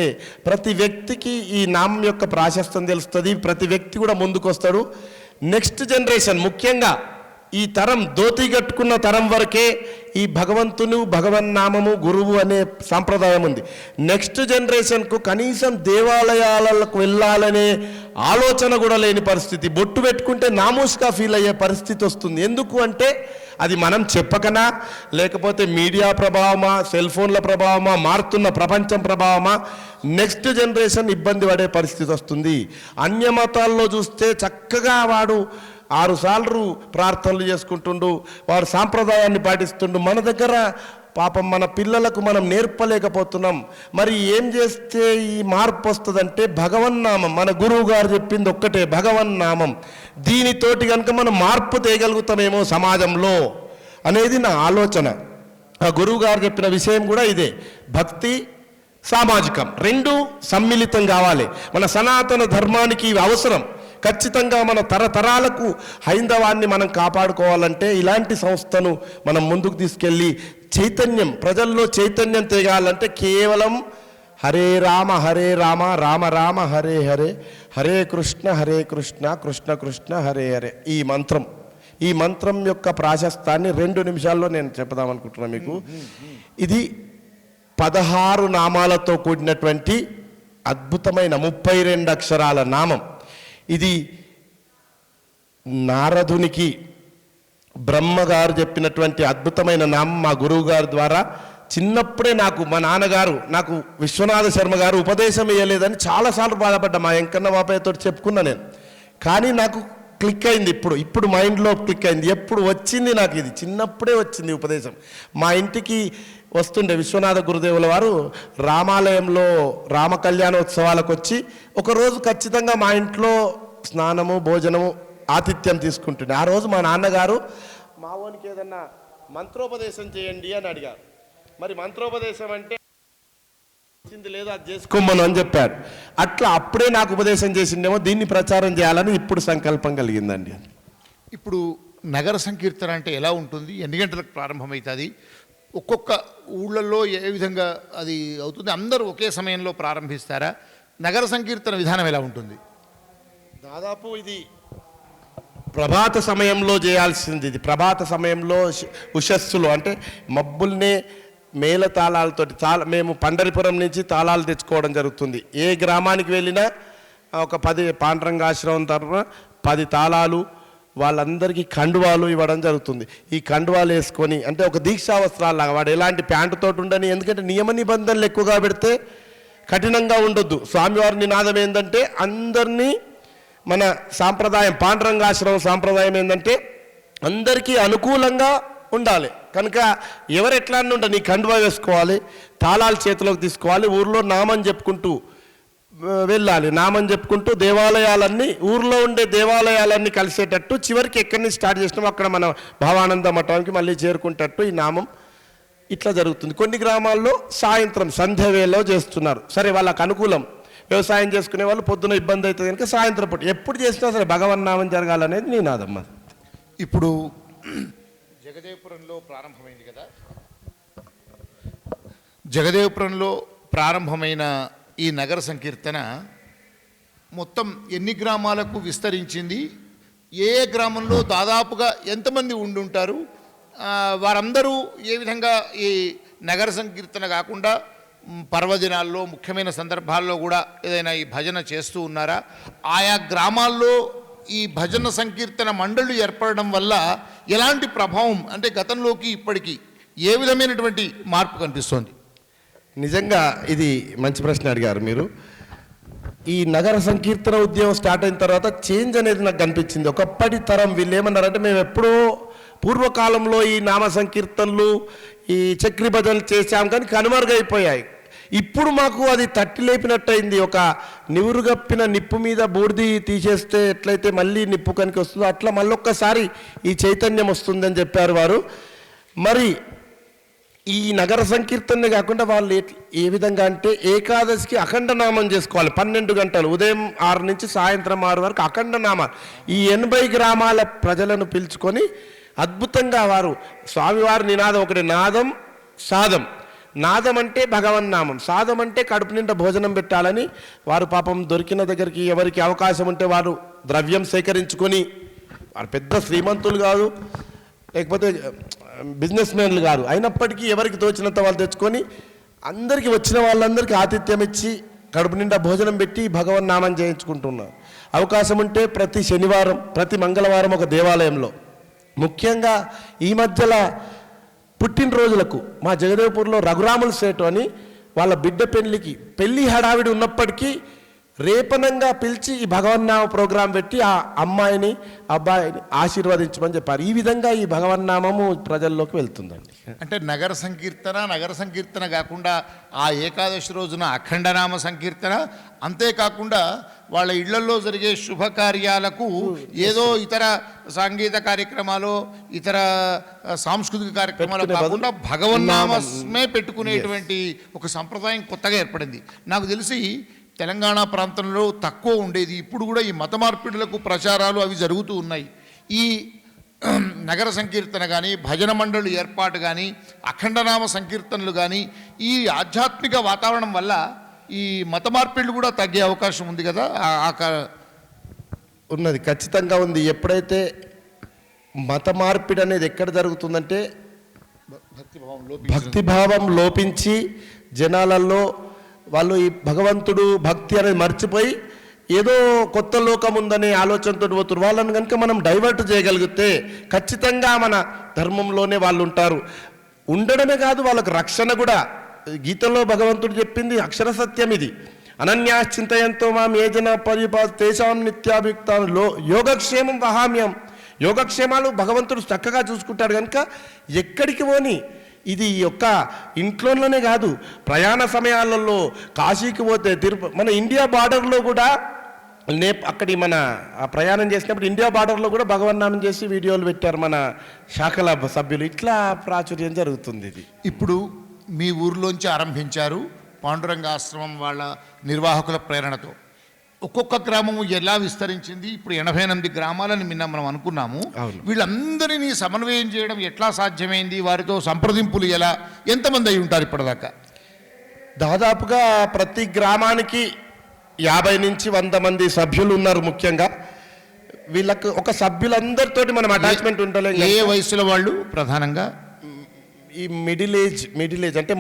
ప్రతి వ్యక్తికి ఈ నామం యొక్క ప్రాశస్త్యం తెలుస్తుంది, ప్రతి వ్యక్తి కూడా ముందుకు వస్తాడు. నెక్స్ట్ జనరేషన్ ముఖ్యంగా ఈ తరం ధోతి కట్టుకున్న తరం వరకే ఈ భగవంతుని భగవన్నామము గురువు అనే సాంప్రదాయం ఉంది. నెక్స్ట్ జనరేషన్కు కనీసం దేవాలయాలకు వెళ్ళాలనే ఆలోచన కూడా లేని పరిస్థితి. బొట్టు పెట్టుకుంటే నామూస్గా ఫీల్ అయ్యే పరిస్థితి వస్తుంది. ఎందుకు అంటే అది మనం చెప్పకనా, లేకపోతే మీడియా ప్రభావమా, సెల్ ఫోన్ల ప్రభావమా, మారుతున్న ప్రపంచం ప్రభావమా, నెక్స్ట్ జనరేషన్ ఇబ్బంది పడే పరిస్థితి వస్తుంది. అన్య మతాల్లో చూస్తే చక్కగా వాడు 6 సార్లు ప్రార్థనలు చేసుకుంటుండు, వాడు సాంప్రదాయాన్ని పాటిస్తుండు. మన దగ్గర పాపం మన పిల్లలకు మనం నేర్పలేకపోతున్నాం. మరి ఏం చేస్తే ఈ మార్పు వస్తుందంటే భగవన్నామం. మన గురువు గారు చెప్పింది ఒక్కటే, భగవన్నామం. దీనితోటి కనుక మనం మార్పు తేయగలుగుతామేమో సమాజంలో అనేది నా ఆలోచన. ఆ గురువు గారు చెప్పిన విషయం కూడా ఇదే, భక్తి సామాజికం రెండు సమ్మిళితం కావాలి. మన సనాతన ధర్మానికి ఇవి అవసరం. ఖచ్చితంగా మన తరతరాలకు హైందవాన్ని మనం కాపాడుకోవాలంటే ఇలాంటి సంస్థను మనం ముందుకు తీసుకెళ్ళి చైతన్యం, ప్రజల్లో చైతన్యం తేగాలంటే కేవలం హరే రామ రామ రామ హరే హరే, హరే కృష్ణ కృష్ణ కృష్ణ హరే హరే. ఈ మంత్రం యొక్క ప్రాశస్తాన్ని 2 నిమిషాల్లో నేను చెప్దామనుకుంటున్నాను మీకు. ఇది 16 నామాలతో కూడినటువంటి అద్భుతమైన 32 అక్షరాల నామం. ఇది నారదునికి బ్రహ్మగారు చెప్పినటువంటి అద్భుతమైన నామం. మా గురువు గారి ద్వారా చిన్నప్పుడే మా నాన్నగారు నాకు విశ్వనాథ శర్మ గారు ఉపదేశం ఇవ్వలేదని చాలాసార్లు బాధపడ్డా. మా వెంకన్న బాబాయ్యతో చెప్పుకున్నా నేను. కానీ నాకు క్లిక్ అయింది, ఇప్పుడు మైండ్లో క్లిక్ అయింది. ఎప్పుడు వచ్చింది నాకు, ఇది చిన్నప్పుడే వచ్చింది ఉపదేశం. మా ఇంటికి వస్తుండే విశ్వనాథ గురుదేవుల వారు రామాలయంలో రామ కళ్యాణోత్సవాలకు వచ్చి ఒకరోజు ఖచ్చితంగా మా ఇంట్లో స్నానము భోజనము ఆతిథ్యం తీసుకుంటుండే. ఆ రోజు మా నాన్నగారు మా ఓనికి ఏదన్నా మంత్రోపదేశం చేయండి అని అడిగారు. మరి మంత్రోపదేశం అంటే లేదు, అది చేసుకోమను అని చెప్పారు. అట్లా అప్పుడే నాకు ఉపదేశం చేసిండేమో, దీన్ని ప్రచారం చేయాలని ఇప్పుడు సంకల్పం కలిగిందండి. ఇప్పుడు నగర సంకీర్తన అంటే ఎలా ఉంటుంది, ఎన్ని గంటలకు ప్రారంభమవుతుంది, ఒక్కొక్క ఊళ్ళల్లో ఏ విధంగా అది అవుతుంది, అందరూ ఒకే సమయంలో ప్రారంభిస్తారా, నగర సంకీర్తన విధానం ఎలా ఉంటుంది? దాదాపు ఇది ప్రభాత సమయంలో చేయాల్సింది. ఇది ప్రభాత సమయంలో ఉషస్సులో అంటే మబ్బుల్నే మేళ తాళాలతోటి మేము పండరిపురం నుంచి తాళాలు తెచ్చుకోవడం జరుగుతుంది. ఏ గ్రామానికి వెళ్ళినా ఒక 10 పాండురంగాశ్రమం తరఫున 10 తాళాలు, వాళ్ళందరికీ కండువాలు ఇవ్వడం జరుగుతుంది. ఈ కండువాలు వేసుకొని అంటే ఒక దీక్షా వస్త్రాలు, వాడు ఎలాంటి ప్యాంటుతో ఉండని, ఎందుకంటే నియమ నిబంధనలు ఎక్కువగా పెడితే కఠినంగా ఉండొద్దు. స్వామివారి నినాదం ఏంటంటే అందరినీ, మన సాంప్రదాయం పాండురంగాశ్రమం సాంప్రదాయం ఏంటంటే అందరికీ అనుకూలంగా ఉండాలి. కనుక ఎవరు ఎట్లా ఉండ నీ కండువా వేసుకోవాలి, తాళాలు చేతిలోకి తీసుకోవాలి, ఊర్లో నామం చెప్పుకుంటూ వెళ్ళాలి. నామం చెప్పుకుంటూ దేవాలయాలన్నీ, ఊర్లో ఉండే దేవాలయాలన్నీ కలిసేటట్టు చివరికి ఎక్కడి నుంచి స్టార్ట్ చేసినామో అక్కడ మన భావానంద మఠానికి మళ్ళీ చేరుకుంటట్టు ఈ నామం ఇట్లా జరుగుతుంది. కొన్ని గ్రామాల్లో సాయంత్రం సంధ్య వేళలో చేస్తున్నారు. సరే, వాళ్ళకు అనుకూలం. వ్యవసాయం చేసుకునే వాళ్ళు పొద్దున ఇబ్బంది అవుతుంది కనుక సాయంత్రం పూట ఎప్పుడు చేసినా సరే భగవన్నామం జరగాలనేది నీ నాదమ్మ. ఇప్పుడు జగదేవపురంలో ప్రారంభమైంది కదా, జగదేవపురంలో ప్రారంభమైన ఈ నగర సంకీర్తన మొత్తం ఎన్ని గ్రామాలకు విస్తరించింది, ఏ గ్రామంలో దాదాపుగా ఎంతమంది ఉండుంటారు, వారందరూ ఏ విధంగా ఈ నగర సంకీర్తన కాకుండా పర్వదినాల్లో ముఖ్యమైన సందర్భాల్లో కూడా ఏదైనా ఈ భజన చేస్తూ ఉన్నారా, ఆయా గ్రామాల్లో ఈ భజన సంకీర్తన మండళ్ళు ఏర్పడడం వల్ల ఎలాంటి ప్రభావం, అంటే గతంలోకి ఇప్పటికీ ఏ విధమైనటువంటి మార్పు కనిపిస్తోంది? నిజంగా ఇది మంచి ప్రశ్న అడిగారు మీరు. ఈ నగర సంకీర్తన ఉద్యమం స్టార్ట్ అయిన తర్వాత చేంజ్ అనేది నాకు కనిపించింది. ఒకప్పటి తరం వీళ్ళు ఏమన్నారంటే, మేము ఎప్పుడో పూర్వకాలంలో ఈ నామ సంకీర్తనలు ఈ చక్రి భజనలు చేశాం కానీ కనుమరుగైపోయాయి. ఇప్పుడు మాకు అది తట్టి లేపినట్టయింది. ఒక నివురుగప్పిన నిప్పు మీద బూడిది తీసేస్తే ఎట్లయితే మళ్ళీ నిప్పు కనికి వస్తుందో అట్లా మళ్ళొక్కసారి ఈ చైతన్యం వస్తుందని చెప్పారు వారు. మరి ఈ నగర సంకీర్తనే కాకుండా వాళ్ళు ఏ విధంగా అంటే ఏకాదశికి అఖండ నామం చేసుకోవాలి. 12 గంటలు ఉదయం 6 నుంచి సాయంత్రం 6 వరకు అఖండ నామాలు. ఈ 80 గ్రామాల ప్రజలను పిలుచుకొని అద్భుతంగా వారు స్వామివారి నినాదం ఒకటి, నాదం సాదం. నాదం అంటే భగవన్నామం, సాదం అంటే కడుపు నిండా భోజనం పెట్టాలని వారు పాపం దొరికిన దగ్గరికి ఎవరికి అవకాశం ఉంటే వారు ద్రవ్యం సేకరించుకొని వారు పెద్ద శ్రీమంతులు కాదు, లేకపోతే బిజినెస్ మ్యాన్లు కాదు. అయినప్పటికీ ఎవరికి తోచినంత వాళ్ళు తెచ్చుకొని అందరికీ వచ్చిన వాళ్ళందరికీ ఆతిథ్యం ఇచ్చి కడుపు నిండా భోజనం పెట్టి భగవన్నామం చేయించుకుంటున్నారు. అవకాశం ఉంటే ప్రతి శనివారం ప్రతి మంగళవారం ఒక దేవాలయంలో, ముఖ్యంగా ఈ మధ్యలో పుట్టినరోజులకు మా జగదేవ్పూర్లో రఘురాముల సేటు అని వాళ్ళ బిడ్డ పెళ్లి హడావిడి ఉన్నప్పటికీ రేపనంగా పిలిచి ఈ భగవన్నామ ప్రోగ్రాం పెట్టి ఆ అమ్మాయిని అబ్బాయిని ఆశీర్వదించమని చెప్పారు. ఈ విధంగా ఈ భగవన్నామము ప్రజల్లోకి వెళ్తుందండి. అంటే నగర సంకీర్తన కాకుండా ఆ ఏకాదశి రోజున అఖండనామ సంకీర్తన, అంతేకాకుండా వాళ్ళ ఇళ్లలో జరిగే శుభకార్యాలకు ఏదో ఇతర సంగీత కార్యక్రమాలు, ఇతర సాంస్కృతిక కార్యక్రమాలు కాకుండా భగవన్నామమే పెట్టుకునేటువంటి ఒక సంప్రదాయం కొత్తగా ఏర్పడింది. నాకు తెలిసి తెలంగాణ ప్రాంతంలో తక్కువ ఉండేది. ఇప్పుడు కూడా ఈ మత మార్పిడులకు ప్రచారాలు అవి జరుగుతూ ఉన్నాయి. ఈ నగర సంకీర్తన కానీ, భజన మండళ్ళు ఏర్పాటు కానీ, అఖండనామ సంకీర్తనలు కానీ, ఈ ఆధ్యాత్మిక వాతావరణం వల్ల ఈ మత మార్పిళ్ళు కూడా తగ్గే అవకాశం ఉంది కదా. ఉన్నది, ఖచ్చితంగా ఉంది. ఎప్పుడైతే మత మార్పిడి అనేది ఎక్కడ జరుగుతుందంటే భక్తిభావం లోపించి జనాలలో వాళ్ళు ఈ భగవంతుడు భక్తి అనేది మర్చిపోయి ఏదో కొత్త లోకం ఉందనే ఆలోచనతో పోతున్నారు. వాళ్ళని కనుక మనం డైవర్ట్ చేయగలిగితే ఖచ్చితంగా మన ధర్మంలోనే వాళ్ళు ఉంటారు. ఉండడమే కాదు, వాళ్ళకు రక్షణ కూడా. గీతలో భగవంతుడు చెప్పింది అక్షర సత్యం ఇది. అనన్యాశ్చింతయంతో మాం ఏ జన పరిపాస్ తేషాం నిత్యాభియుక్తాలు యోగక్షేమం వహామ్యం. యోగక్షేమాలు భగవంతుడు చక్కగా చూసుకుంటాడు కనుక ఎక్కడికి పోని ఇది యొక్క ఇంట్లోనే కాదు, ప్రయాణ సమయాలలో కాశీకి పోతే మన ఇండియా బార్డర్లో కూడా అక్కడి మన ప్రయాణం చేసినప్పుడు ఇండియా బార్డర్లో కూడా భగవన్నామం చేసి వీడియోలు పెట్టారు మన శాఖల సభ్యులు. ఇట్లా ప్రాచుర్యం జరుగుతుంది. ఇది ఇప్పుడు మీ ఊర్లోంచి ఆరంభించారు పాండురంగ ఆశ్రమం వాళ్ళ నిర్వాహకుల ప్రేరణతో. ఒక్కొక్క గ్రామము ఎలా విస్తరించింది? ఇప్పుడు 88 గ్రామాలని మనం అనుకున్నాము. వీళ్ళందరినీ సమన్వయం చేయడం ఎట్లా సాధ్యమైంది? వారితో సంప్రదింపులు ఎలా, ఎంతమంది అయి ఉంటారు ఇప్పటిదాకా? దాదాపుగా ప్రతి గ్రామానికి 50 నుంచి 100 మంది సభ్యులు ఉన్నారు. ముఖ్యంగా వీళ్ళకు ఒక సభ్యులందరితోటి మనం అటాచ్మెంట్ ఉండలేదు. ఏ వయసులో వాళ్ళు? ప్రధానంగా ఈ మిడిల్ ఏజ్ అంటే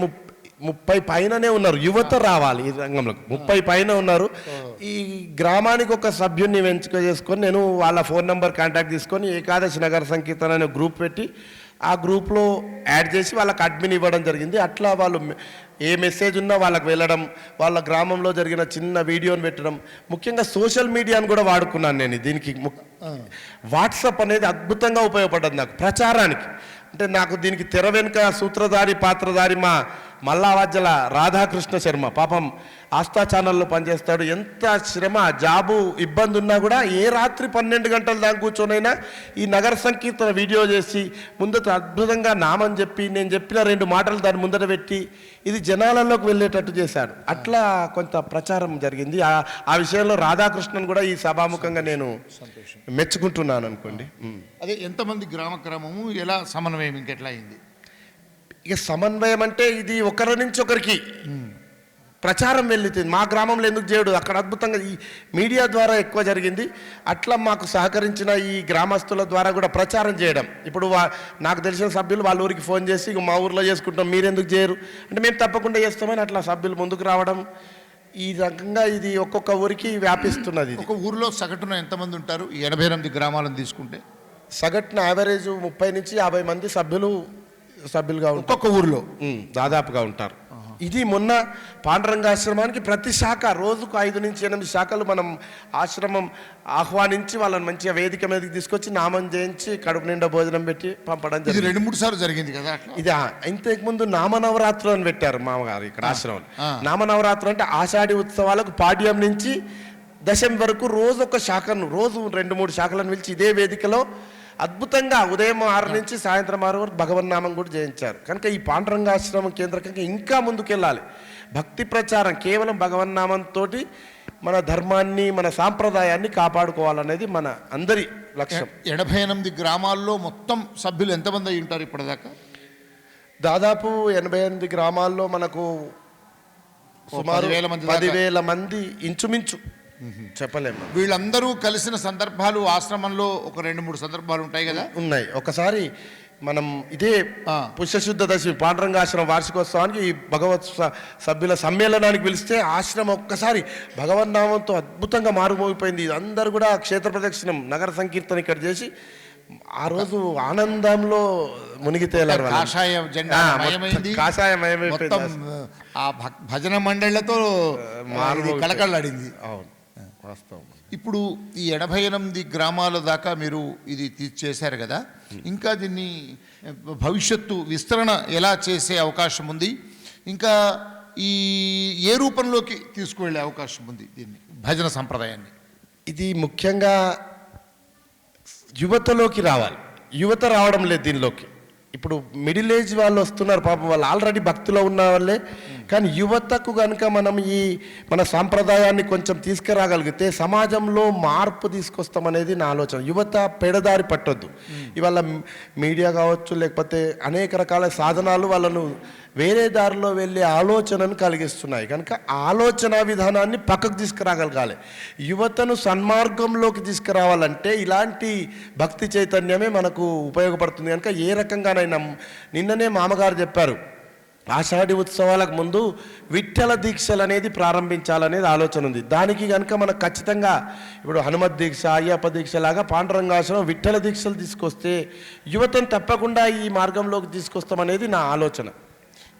30 పైననే ఉన్నారు. యువత రావాలి ఈ రంగంలోకి. 30 పైన ఉన్నారు. ఈ గ్రామానికి ఒక సభ్యుడిని ఎంపిక చేసుకొని నేను వాళ్ళ ఫోన్ నెంబర్ కాంటాక్ట్ తీసుకొని ఏకాదశి నగర సంకీర్తన అనే గ్రూప్ పెట్టి ఆ గ్రూప్లో యాడ్ చేసి వాళ్ళకి అడ్మిన్ ఇవ్వడం జరిగింది. అట్లా వాళ్ళు ఏ మెసేజ్ ఉన్నా వాళ్ళకి వెళ్ళడం, వాళ్ళ గ్రామంలో జరిగిన చిన్న వీడియోని పెట్టడం. ముఖ్యంగా సోషల్ మీడియాను కూడా వాడుకున్నాను నేను దీనికి. వాట్సాప్ అనేది అద్భుతంగా ఉపయోగపడ్డది నాకు ప్రచారానికి. అంటే నాకు దీనికి తెర వెనుక సూత్రధారి పాత్రధారి మా మల్లావాజ్యల రాధాకృష్ణ శర్మ. పాపం ఆస్థా ఛానల్లో పనిచేస్తాడు. ఎంత శ్రమ జాబు ఇబ్బంది ఉన్నా కూడా ఏ రాత్రి 12 గంటల దాకా కూర్చొనైనా ఈ నగర సంకీర్తన వీడియో చేసి ముందట అద్భుతంగా నామం చెప్పి నేను చెప్పిన 2 మాటలు దాని ముందట పెట్టి ఇది జనాలలోకి వెళ్ళేటట్టు చేశాడు. అట్లా కొంత ప్రచారం జరిగింది. ఆ విషయంలో రాధాకృష్ణన్ కూడా ఈ సభాముఖంగా నేను మెచ్చుకుంటున్నాను అనుకోండి. అదే ఎంతమంది గ్రామము ఎలా సమన్వయం ఇంకెట్లా అయింది? ఇక సమన్వయం అంటే ఇది ఒకరి నుంచి ఒకరికి ప్రచారం వెళ్తుంది. మా గ్రామంలో ఎందుకు చేయడు, అక్కడ అద్భుతంగా ఈ మీడియా ద్వారా ఎక్కువ జరిగింది. అట్లా మాకు సహకరించిన ఈ గ్రామస్తుల ద్వారా కూడా ప్రచారం చేయడం. ఇప్పుడు నాకు తెలిసిన సభ్యులు వాళ్ళ ఊరికి ఫోన్ చేసి ఇక మా ఊర్లో చేసుకుంటాం మీరెందుకు చేయరు అంటే మేము తప్పకుండా చేస్తామని అట్లా సభ్యులు ముందుకు రావడం. ఈ రకంగా ఇది ఒక్కొక్క ఊరికి వ్యాపిస్తున్నది. ఒక ఊరిలో సగటున ఎంతమంది ఉంటారు? 88 గ్రామాలను తీసుకుంటే సగటున యావరేజ్ 30 నుంచి 50 మంది సభ్యులుగా ఒక్కొక్క ఊరిలో దాదాపుగా ఉంటారు. ఇది మొన్న పాండురంగాశ్రమానికి ప్రతి శాఖ రోజుకు 5 నుంచి 8 శాఖలు మనం ఆశ్రమం ఆహ్వానించి వాళ్ళని మంచిగా వేదిక మీదకి తీసుకొచ్చి నామం చేయించి కడుపు నిండా భోజనం పెట్టి పంపడం జరిగింది. 2-3 సార్లు జరిగింది కదా. ఇది ఇంతకుముందు నామనవరాత్రులు అని పెట్టారు మామగారు ఇక్కడ ఆశ్రమం. నామనవరాత్రులు అంటే ఆషాఢి ఉత్సవాలకు పాడ్యం నుంచి దశమి వరకు రోజు ఒక శాఖను, రోజు 2-3 శాఖలను పిలిచి ఇదే వేదికలో అద్భుతంగా ఉదయం 6 నుంచి సాయంత్రం 6 వరకు భగవన్నామం కూడా చేయించారు. కనుక ఈ పాండురంగాశ్రమం కేంద్రకంగా ఇంకా ముందుకెళ్ళాలి. భక్తి ప్రచారం కేవలం భగవన్నామంతో మన ధర్మాన్ని మన సాంప్రదాయాన్ని కాపాడుకోవాలనేది మన అందరి లక్ష్యం. 88 గ్రామాల్లో మొత్తం సభ్యులు ఎంతమంది అయి ఉంటారు ఇప్పటిదాకా? దాదాపు 88 గ్రామాల్లో మనకు సుమారు 10,000 మంది ఇంచుమించు చెప్పలేము. వీళ్ళందరూ కలిసిన సందర్భాలు ఆశ్రమంలో ఒక 2-3 సందర్భాలు ఉంటాయి కదా. ఉన్నాయి. ఒకసారి మనం ఇదే ఆ. పుష్యశుద్ధ దశమి పాండురంగాశ్రమం వార్షికోత్సవానికి ఈ భగవత్ సభ్యుల సమ్మేళనానికి పిలిస్తే ఆశ్రమం ఒక్కసారి భగవన్నామంతో అద్భుతంగా మారుమోగిపోయింది. అందరూ కూడా క్షేత్ర ప్రదక్షిణం నగర సంకీర్తన ఇక్కడ చేసి ఆ రోజు ఆనందంలో మునిగి తేలారు. కాషాయ జెండా మయమైంది. కాషాయమయమైపోయింది. మొత్తం ఆ భజన మండళ్లతో ఇది కళకళలాడింది. అవును, వాస్తవం. ఇప్పుడు ఈ 88 గ్రామాల దాకా మీరు ఇది చేశారు కదా, ఇంకా దీన్ని భవిష్యత్తు విస్తరణ ఎలా చేసే అవకాశం ఉంది, ఇంకా ఈ ఏ రూపంలోకి తీసుకువెళ్ళే అవకాశం ఉంది దీన్ని భజన సంప్రదాయాన్ని? ఇది ముఖ్యంగా యువతలోకి రావాలి. యువత రావడం లేదు దీనిలోకి. ఇప్పుడు మిడిల్ ఏజ్ వాళ్ళు వస్తున్నారు పాపం, వాళ్ళు ఆల్రెడీ భక్తిలో ఉన్న వాళ్ళే. కానీ యువతకు కనుక మనం ఈ మన సాంప్రదాయాన్ని కొంచెం తీసుకురాగలిగితే సమాజంలో మార్పు తీసుకొస్తామనేది నా ఆలోచన. యువత పెడదారి పట్టొద్దు. ఇవాళ మీడియా కావచ్చు, లేకపోతే అనేక రకాల సాధనాలు వాళ్ళను వేరే దారిలో వెళ్ళే ఆలోచనను కలిగిస్తున్నాయి. కనుక ఆలోచన విధానాన్ని పక్కకు తీసుకురాగలగాలి. యువతను సన్మార్గంలోకి తీసుకురావాలంటే ఇలాంటి భక్తి చైతన్యమే మనకు ఉపయోగపడుతుంది. కనుక ఏ రకంగానైనా నిన్ననే మామగారు చెప్పారు, ఆషాఢి ఉత్సవాలకు ముందు విఠ్ఠల దీక్షలు అనేది ప్రారంభించాలనేది ఆలోచన ఉంది. దానికి కనుక మనకు ఖచ్చితంగా ఇప్పుడు హనుమత్ దీక్ష, అయ్యప్ప దీక్ష లాగా పాండురంగాశ్రమం విఠ్ఠల దీక్షలు తీసుకొస్తే యువతను తప్పకుండా ఈ మార్గంలోకి తీసుకొస్తామనేది నా ఆలోచన.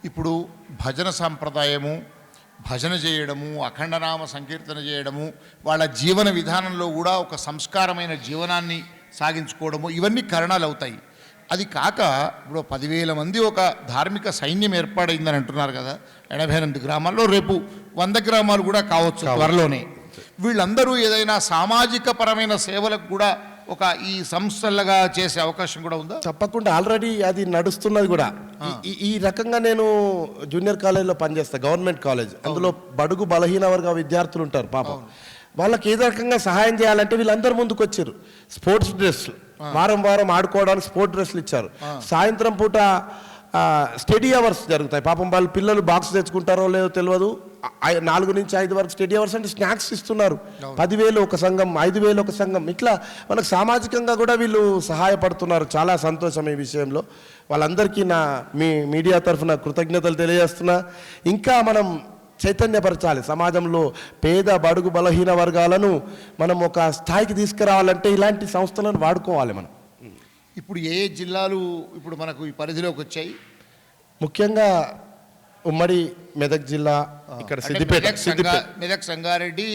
ఇప్పుడు భజన సాంప్రదాయము, భజన చేయడము, అఖండనామ సంకీర్తన చేయడము, వాళ్ళ జీవన విధానంలో కూడా ఒక సంస్కారమైన జీవనాన్ని సాగించుకోవడము, ఇవన్నీ కారణాలు అవుతాయి. అది కాక ఇప్పుడు 10,000 మంది ఒక ధార్మిక సైన్యం ఏర్పాడైందని అంటున్నారు కదా 88 గ్రామాల్లో, రేపు 100 గ్రామాలు కూడా కావచ్చు త్వరలోనే. వీళ్ళందరూ ఏదైనా సామాజిక పరమైన సేవలకు కూడా ఒక ఈ సంస్థలుగా చేసే అవకాశం కూడా ఉందా? తప్పకుండా, ఆల్రెడీ అది నడుస్తున్నది కూడా. ఈ రకంగా నేను జూనియర్ కాలేజ్లో పనిచేస్తాను, గవర్నమెంట్ కాలేజ్. అందులో బడుగు బలహీన వర్గ విద్యార్థులు ఉంటారు పాపం. వాళ్ళకి ఏదో రకంగా సహాయం చేయాలంటే వీళ్ళందరూ ముందుకు వచ్చారు. స్పోర్ట్స్ డ్రెస్లు వారం వారం ఆడుకోవడానికి స్పోర్ట్స్ డ్రెస్లు ఇచ్చారు. సాయంత్రం పూట స్టడీ అవర్స్ జరుగుతాయి. పాపం వాళ్ళు పిల్లలు బాక్స్ తెచ్చుకుంటారో లేదో తెలియదు. 4 నుంచి 5 వరకు స్టడీ అవర్స్ అంటే స్నాక్స్ ఇస్తున్నారు. 10,000 ఒక సంఘం, 5,000 ఒక సంఘం. ఇట్లా మనకు సామాజికంగా కూడా వీళ్ళు సహాయపడుతున్నారు. చాలా సంతోషం ఈ విషయంలో. వాళ్ళందరికీ నా మీడియా తరఫున కృతజ్ఞతలు తెలియజేస్తున్నా. ఇంకా మనం చైతన్యపరచాలి. సమాజంలో పేద బడుగు బలహీన వర్గాలను మనం ఒక స్థాయికి తీసుకురావాలంటే ఇలాంటి సంస్థలను వాడుకోవాలి మనం. ఇప్పుడు ఏ జిల్లాలు ఇప్పుడు మనకు ఈ పరిధిలోకి వచ్చాయి? ముఖ్యంగా ఉమ్మడి మెదక్ జిల్లా, ఇక్కడ మెదక్, సంగారెడ్డి,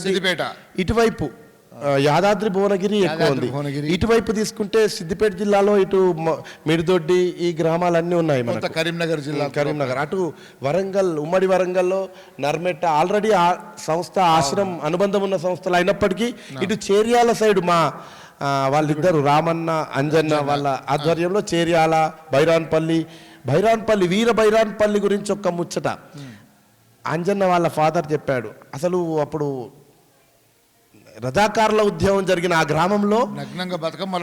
సిద్దిపేట, ఇటువైపు యాదాద్రి భువనగిరి ఎక్కువ ఉంది. ఇటువైపు తీసుకుంటే సిద్దిపేట జిల్లాలో ఇటు మిడిదొడ్డి ఈ గ్రామాలన్నీ ఉన్నాయి. మనకు కరీంనగర్ జిల్లా, కరీంనగర్, అటు వరంగల్, ఉమ్మడి వరంగల్లో నర్మెట్ట ఆల్రెడీ ఆ సంస్థ ఆశ్రమం అనుబంధం ఉన్న సంస్థలు అయినప్పటికీ ఇటు చేర్యాల సైడ్ మా వాళ్ళిద్దరు రామన్న అంజన్న వాళ్ళ ఆధ్వర్యంలో చేర్యాల, బైరాన్పల్లి వీర బైరాన్పల్లి గురించి ఒక్క ముచ్చట అంజన్న వాళ్ళ ఫాదర్ చెప్పాడు. అసలు అప్పుడు రజాకారుల ఉద్యమం జరిగిన ఆ గ్రామంలో నగ్నంగా బతుకమ్మ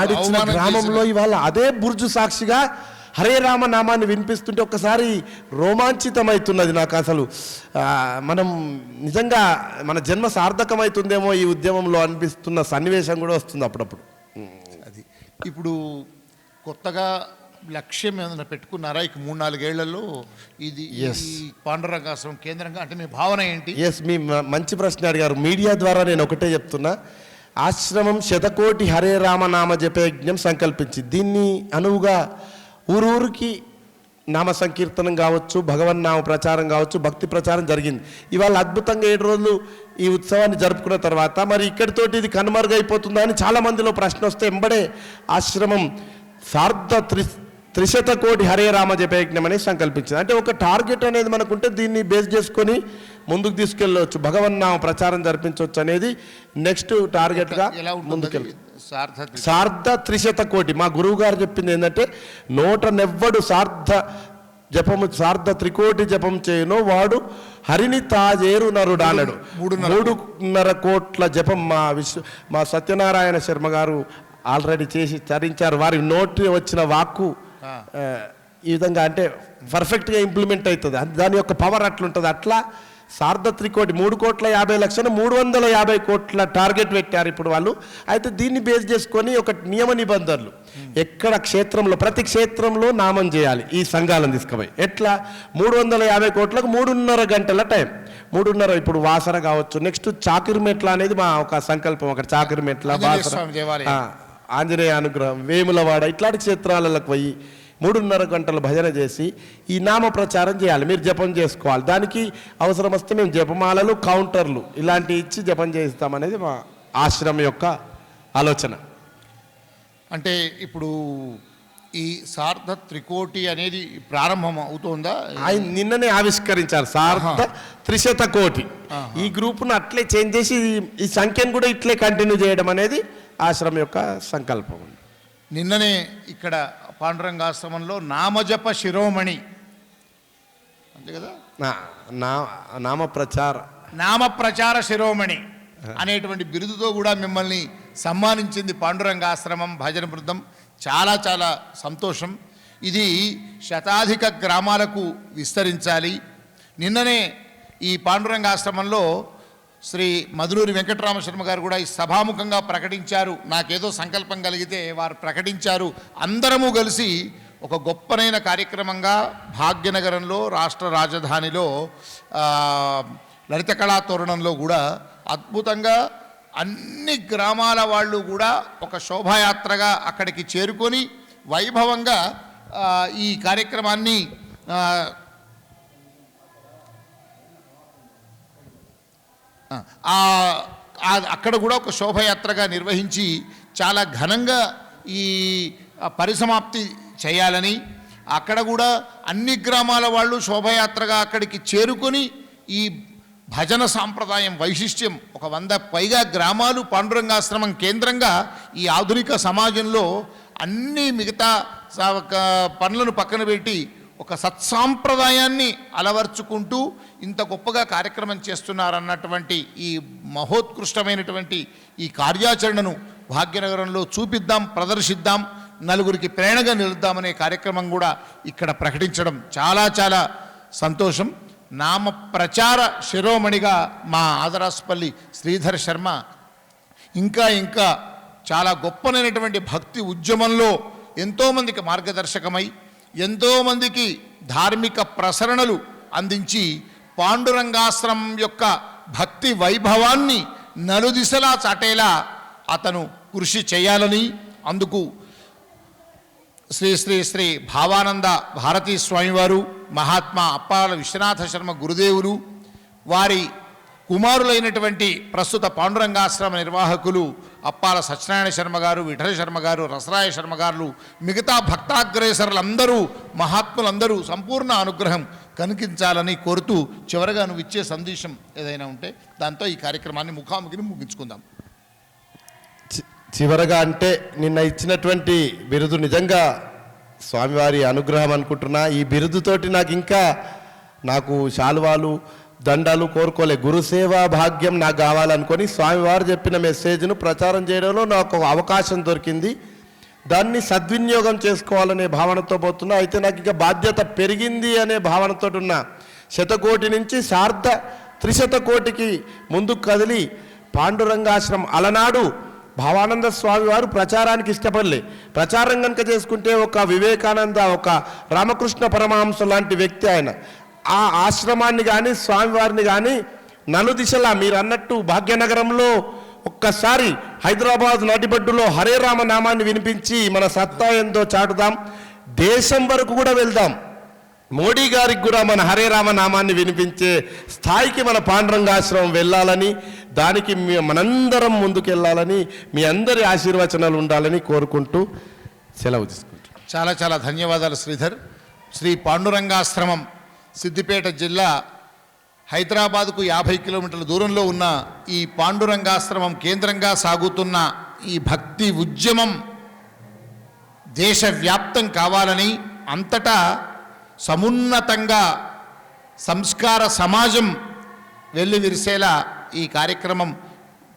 ఆడిచ్చిన గ్రామంలో ఇవాళ అదే బుర్జు సాక్షిగా హరే రామ నామాన్ని వినిపిస్తుంటే ఒక్కసారి రోమాంచితమవుతున్నది నాకు. అసలు మనం నిజంగా మన జన్మ సార్థకమవుతుందేమో ఈ ఉద్యమంలో అనిపిస్తున్న సన్నివేశం కూడా వస్తుంది అప్పుడప్పుడు. అది ఇప్పుడు కొత్తగా లక్ష్యం ఏదైనా పెట్టుకున్నారా ఇక 3-4 ఏళ్లలో ఇది పాండురంగాశ్రమం కేంద్రంగా? అంటే మీ భావన ఏంటి? మీ మంచి ప్రశ్న అడిగారు. మీడియా ద్వారా నేను ఒకటే చెప్తున్నా, ఆశ్రమం 100,000,000 హరే రామనామ జపయజ్ఞం సంకల్పించి దీన్ని అనువుగా ఊరూరికి నామ సంకీర్తనం కావచ్చు, భగవన్నామ ప్రచారం కావచ్చు, భక్తి ప్రచారం జరిగింది. ఇవాళ అద్భుతంగా 7 రోజులు ఈ ఉత్సవాన్ని జరుపుకున్న తర్వాత మరి ఇక్కడితోటి ఇది కనుమరుగైపోతుందా అని చాలా మందిలో ప్రశ్న వస్తే ఎంబడే ఆశ్రమం 300,000,000 హరే రామ జపయజ్ఞం అనేది సంకల్పించింది. అంటే ఒక టార్గెట్ అనేది మనకుంటే దీన్ని బేస్ చేసుకొని ముందుకు తీసుకెళ్ళవచ్చు, భగవన్నామ ప్రచారం జరిపించవచ్చు అనేది నెక్స్ట్ టార్గెట్గా ముందుకెళ్ళి 300,000,000. మా గురువు గారు చెప్పింది ఏంటంటే 100 సార్ధ త్రికోటి జపం చేయను వాడు హరిని తాజేరు నరుడు అన్నాడు. 3.5 కోట్ల జపం మా సత్యనారాయణ శర్మ గారు ఆల్రెడీ చేసి చరించారు. వారి నోటి వచ్చిన వాక్కు ఈ విధంగా అంటే పర్ఫెక్ట్గా ఇంప్లిమెంట్ అవుతుంది. దాని యొక్క పవర్ అట్లుంటుంది. అట్లా సార్ధ త్రికోటి 3,50,00,000 350 కోట్ల టార్గెట్ పెట్టారు ఇప్పుడు వాళ్ళు. అయితే దీన్ని బేస్ చేసుకొని ఒక నియమ నిబంధనలు, ఎక్కడ క్షేత్రంలో ప్రతి క్షేత్రంలో నామం చేయాలి ఈ సంఘాలను తీసుకుపోయి. ఎట్లా 350 కోట్లకు 3.5 గంటల టైం, 3.5. ఇప్పుడు వాసర కావచ్చు, నెక్స్ట్ చాకిరిమెట్ల అనేది మా ఒక సంకల్పం. అక్కడ చాకిరిమెట్ల, వాసర, ఆంజనేయ అనుగ్రహం, వేములవాడ ఇట్లాంటి క్షేత్రాలకు పోయి 3.5 గంటలు భజన చేసి ఈ నామ ప్రచారం చేయాలి. మీరు జపం చేసుకోవాలి. దానికి అవసరం వస్తే మేము జపమాలలు, కౌంటర్లు ఇలాంటివి ఇచ్చి జపం చేయిస్తామనేది మా ఆశ్రమం యొక్క ఆలోచన. అంటే ఇప్పుడు ఈ సార్ధ త్రికోటి అనేది ప్రారంభం అవుతుందా? ఆయన నిన్ననే ఆవిష్కరించారు సార్ధ 300 కోటి. ఈ గ్రూప్ను అట్లే చేంజ్ చేసి ఈ సంఖ్యను కూడా ఇట్లే కంటిన్యూ చేయడం అనేది ఆశ్రమం యొక్క సంకల్పం. నిన్ననే ఇక్కడ పాండురంగాశ్రమంలో నామజప శిరోమణి అంతే కదా, నామ ప్రచార శిరోమణి అనేటువంటి బిరుదుతో కూడా మిమ్మల్ని సన్మానించింది పాండురంగాశ్రమం భజన బృందం. చాలా చాలా సంతోషం. ఇది శతాధిక గ్రామాలకు విస్తరించాలి. నిన్ననే ఈ పాండురంగాశ్రమంలో శ్రీ మధులూరి వెంకటరామ శర్మ గారు కూడా ఈ సభాముఖంగా ప్రకటించారు. నాకేదో సంకల్పం కలిగితే వారు ప్రకటించారు. అందరము కలిసి ఒక గొప్పనైన కార్యక్రమంగా భాగ్యనగరంలో, రాష్ట్ర రాజధానిలో లలిత కళా తోరణంలో కూడా అద్భుతంగా అన్ని గ్రామాల వాళ్ళు కూడా ఒక శోభాయాత్రగా అక్కడికి చేరుకొని వైభవంగా ఈ కార్యక్రమాన్ని అక్కడ కూడా ఒక శోభయాత్రగా నిర్వహించి చాలా ఘనంగా ఈ పరిసమాప్తి చేయాలని, అక్కడ కూడా అన్ని గ్రామాల వాళ్ళు శోభయాత్రగా అక్కడికి చేరుకొని ఈ భజన సాంప్రదాయం వైశిష్ట్యం, ఒక 100 పైగా గ్రామాలు పాండురంగాశ్రమం కేంద్రంగా ఈ ఆధునిక సమాజంలో అన్ని మిగతా పనులను పక్కన పెట్టి ఒక సత్సాంప్రదాయాన్ని అలవర్చుకుంటూ ఇంత గొప్పగా కార్యక్రమం చేస్తున్నారన్నటువంటి ఈ మహోత్కృష్టమైనటువంటి ఈ కార్యాచరణను భాగ్యనగరంలో చూపిద్దాం, ప్రదర్శిద్దాం, నలుగురికి ప్రేరణగా నిలుద్దామనే కార్యక్రమం కూడా ఇక్కడ ప్రకటించడం చాలా చాలా సంతోషం. నామ ప్రచార శిరోమణిగా మా ఆదరాస్పల్లి శ్రీధర్ శర్మ ఇంకా ఇంకా చాలా గొప్పనైనటువంటి భక్తి ఉద్యమంలో ఎంతోమందికి మార్గదర్శకమై ఎంతోమందికి ధార్మిక ప్రసరణలు అందించి పాండురంగాశ్రమం యొక్క భక్తి వైభవాన్ని నలుదిశలా చాటేలా అతను కృషి చేయాలని, అందుకు శ్రీ శ్రీ శ్రీ భావానంద భారతీ స్వామివారు, మహాత్మా అప్పాల విశ్వనాథ శర్మ గురుదేవులు, వారి కుమారులైనటువంటి ప్రస్తుత పాండురంగాశ్రమ నిర్వాహకులు అప్పాల సత్యనారాయణ శర్మ గారు, విఠల శర్మ గారు, రసరాయ శర్మ గారు, మిగతా భక్తాగ్రేసరులందరూ, మహాత్ములందరూ సంపూర్ణ అనుగ్రహం కనిపించాలని కోరుతూ చివరగా నువ్వు ఇచ్చే సందేశం ఏదైనా ఉంటే దాంతో ఈ కార్యక్రమాన్ని ముఖాముఖిని ముగించుకుందాం. చివరగా అంటే నిన్న ఇచ్చినటువంటి బిరుదు నిజంగా స్వామివారి అనుగ్రహం అనుకుంటున్నా. ఈ బిరుదుతోటి నాకు శాలువాలు, దండాలు కోరుకోలే, గురుసేవా భాగ్యం నాకు కావాలనుకొని స్వామివారు చెప్పిన మెసేజ్ను ప్రచారం చేయడంలో నాకు అవకాశం దొరికింది. దాన్ని సద్వినియోగం చేసుకోవాలనే భావనతో పోతున్నా. అయితే నాకు ఇంకా బాధ్యత పెరిగింది అనే భావనతో ఉన్న 100 కోటి నుంచి సార్ధ 300 కోటికి ముందుకు కదిలి పాండురంగాశ్రమం అలనాడు భావానంద స్వామి వారు ప్రచారానికి ఇష్టపడలే. ప్రచారం కనుక చేసుకుంటే ఒక వివేకానంద, ఒక రామకృష్ణ పరమహంస లాంటి వ్యక్తి ఆయన. ఆ ఆశ్రమాన్ని కానీ స్వామివారిని కానీ నలుదిశలా మీరు అన్నట్టు భాగ్యనగరంలో ఒక్కసారి హైదరాబాద్ నడిబడ్డులో హరే రామ నామాన్ని వినిపించి మన సత్తా ఎంతో చాటుదాం. దేశం వరకు కూడా వెళ్దాం. మోడీ గారికి కూడా మన హరే రామ నామాన్ని వినిపించే స్థాయికి మన పాండురంగాశ్రమం వెళ్ళాలని, దానికి మనందరం ముందుకెళ్ళాలని, మీ అందరి ఆశీర్వచనాలు ఉండాలని కోరుకుంటూ సెలవు తీసుకుంటాం. చాలా చాలా ధన్యవాదాలు శ్రీధర్. శ్రీ పాండురంగాశ్రమం సిద్దిపేట జిల్లా హైదరాబాద్కు 50 కిలోమీటర్ల దూరంలో ఉన్న ఈ పాండురంగాశ్రమం కేంద్రంగా సాగుతున్న ఈ భక్తి ఉద్యమం దేశవ్యాప్తం కావాలని, అంతటా సమున్నతంగా సంస్కార సమాజం వెల్లివిరిసేలా ఈ కార్యక్రమం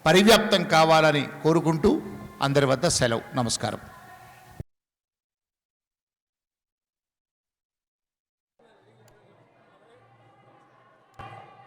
పరివ్యాప్తం కావాలని కోరుకుంటూ అందరి వద్ద సెలవు. నమస్కారం.